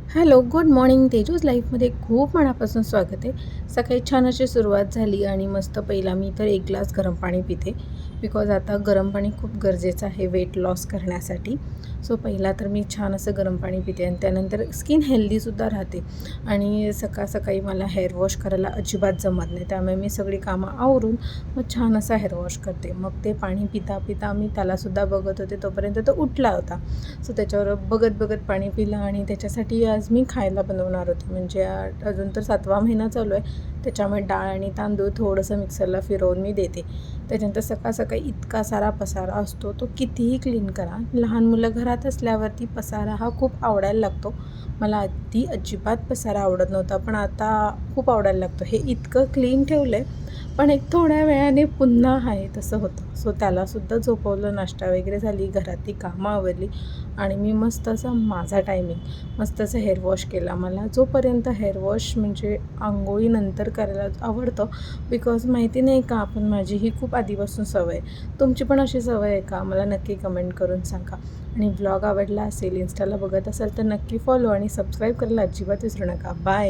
Hello, good morning. तेजूज लाईफमध्ये खूप मनापासून स्वागत आहे. सकाळी छान अशी सुरुवात झाली आणि मस्त पहिला मी तर 1 ग्लास गरम पाणी पिते. बिकॉज आता गरम पाणी खूप गरजेचं आहे वेट लॉस करण्यासाठी. सो पहिला तर मी छान असं गरम पाणी पिते आणि त्यानंतर स्किन हेल्दीसुद्धा राहते. आणि सकाळी मला हेअर वॉश करायला अजिबात जमत नाही. त्यामुळे मी सगळी कामं आवरून मग छान असा हेअर वॉश करते. मग ते पाणी पिता मी त्यालासुद्धा बघत होते. तोपर्यंत तो उठला होता. सो त्याच्यावर बघत पाणी पिलं आणि त्याच्यासाठी आज मी खायला बनवणार होते. म्हणजे अजून तर 7वा महिना चालू आहे. त्याच्यामुळे डाळ आणि तांदूळ थोडंसं मिक्सरला फिरवून मी देते. त्याच्यानंतर सकाळी इतका सारा पसारा असतो, तो कितीही क्लीन करा. लहान मुलं घरात असल्यावरती पसारा हा खूप आवडायला लागतो. मला आधी अजिबात पसारा आवडत नव्हता, पण आता खूप आवडायला लागतो. हे इतकं क्लीन ठेवलं आहे, पण एक थोड्या वेळाने पुन्हा आहे तसं होतं. सो त्यालासुद्धा झोपवलं, नाश्ता वगैरे झाली, घरातली कामं आवरली आणि मी मस्त असा माझा टायमिंग मस्त असं हेअर वॉश केला. मला जोपर्यंत हेअर वॉश म्हणजे अंघोळीनंतर करायला आवडतं. बिकॉज माहिती नाही का, पण माझी ही खूप आधीपासून सवय आहे. तुमची पण अशी सवय आहे का? मला नक्की कमेंट करून सांगा. आणि व्लॉग आवडला असेल, इन्स्टाला बघत असाल तर नक्की फॉलो आणि सबस्क्राईब करायला अजिबात विसरू नका. बाय.